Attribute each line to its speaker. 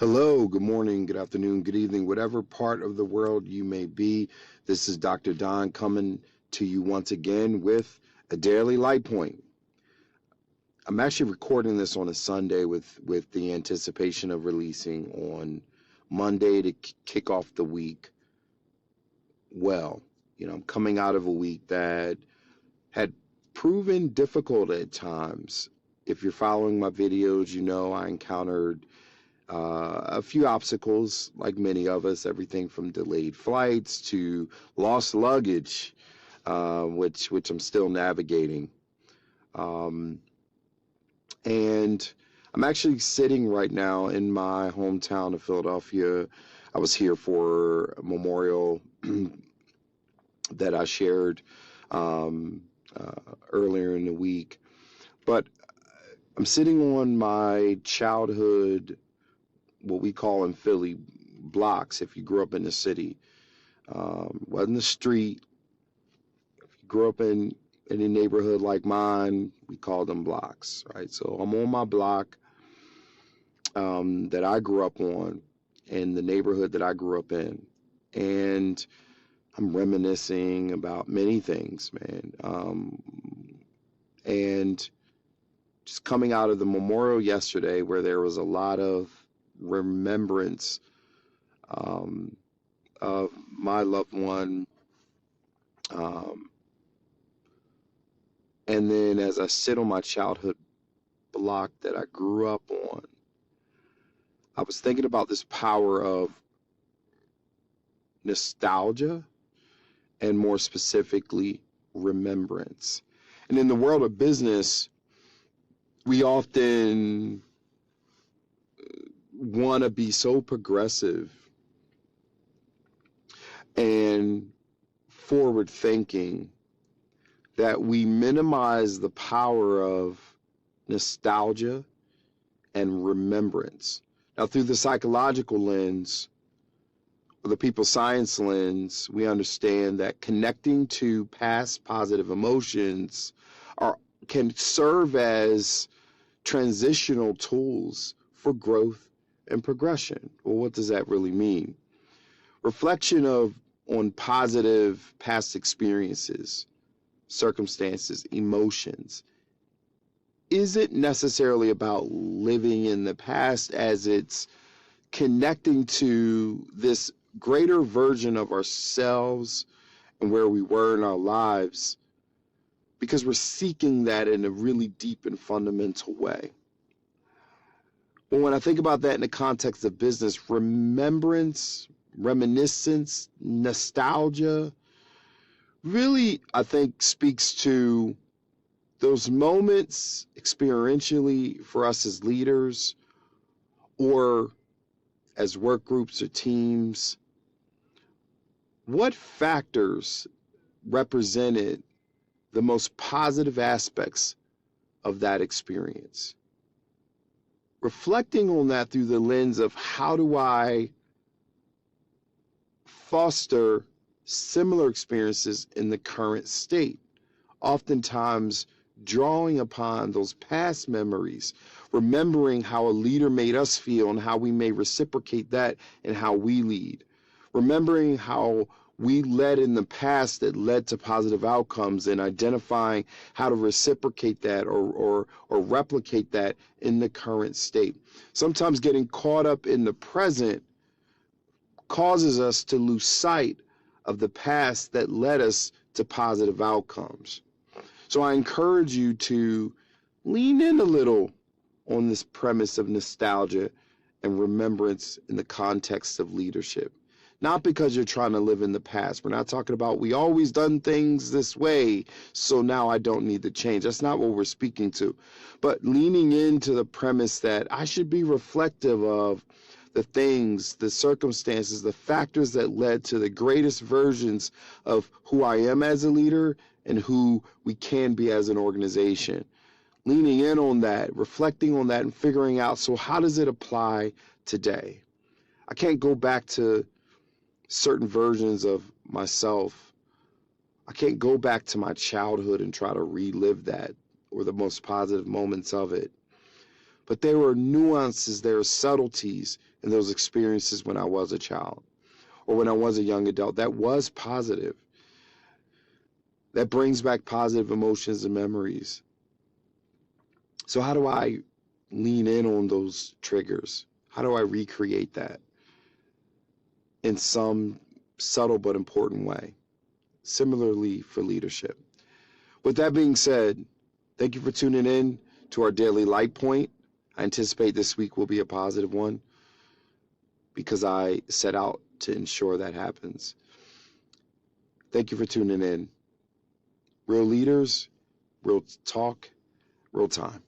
Speaker 1: Hello, good morning, good afternoon, good evening, whatever part of the world you may be. This is Dr. Don coming to you once again with a daily LightPoint. I'm actually recording this on a Sunday with the anticipation of releasing on Monday to kick off the week. Well, I'm coming out of a week that had proven difficult at times. If you're following my videos, you know I encountered a few obstacles, like many of us, everything from delayed flights to lost luggage, which I'm still navigating. And I'm actually sitting right now in my hometown of Philadelphia. I was here for a memorial that I shared earlier in the week. But I'm sitting on my childhood, what we call in Philly, blocks. If you grew up in the city, wasn't the street. If you grew up in a neighborhood like mine, we call them blocks, right? So I'm on my block that I grew up on, in the neighborhood that I grew up in, and I'm reminiscing about many things, man. And just coming out of the memorial yesterday, where there was a lot of remembrance of my loved one. And then as I sit on my childhood block that I grew up on, I was thinking about this power of nostalgia and, more specifically, remembrance. And in the world of business, we often want to be so progressive and forward thinking that we minimize the power of nostalgia and remembrance. Now, through the psychological lens, or the people science lens, we understand that connecting to past positive emotions can serve as transitional tools for growth and progression. Well, what does that really mean? Reflection on positive past experiences, circumstances, emotions, isn't necessarily about living in the past, as it's connecting to this greater version of ourselves and where we were in our lives, because we're seeking that in a really deep and fundamental way. Well, when I think about that in the context of business, remembrance, reminiscence, nostalgia, really, I think, speaks to those moments experientially for us as leaders or as work groups or teams. What factors represented the most positive aspects of that experience? Reflecting on that through the lens of, how do I foster similar experiences in the current state? Oftentimes drawing upon those past memories, remembering how a leader made us feel and how we may reciprocate that in how we lead. Remembering how we led in the past that led to positive outcomes, and identifying how to reciprocate that or replicate that in the current state. Sometimes getting caught up in the present causes us to lose sight of the past that led us to positive outcomes. So I encourage you to lean in a little on this premise of nostalgia and remembrance in the context of leadership. Not because you're trying to live in the past. We're not talking about, we always done things this way, so now I don't need to change. That's not what we're speaking to. But leaning into the premise that I should be reflective of the things, the circumstances, the factors that led to the greatest versions of who I am as a leader and who we can be as an organization. Leaning in on that, reflecting on that, and figuring out, so how does it apply today? I can't go back to certain versions of myself. I can't go back to my childhood and try to relive that or the most positive moments of it. But there were nuances, there were subtleties in those experiences when I was a child or when I was a young adult that was positive. That brings back positive emotions and memories. So how do I lean in on those triggers? How do I recreate that in some subtle but important way? Similarly for leadership. With that being said, thank you for tuning in to our daily light point. I anticipate this week will be a positive one because I set out to ensure that happens. Thank you for tuning in. Real leaders, real talk, real time.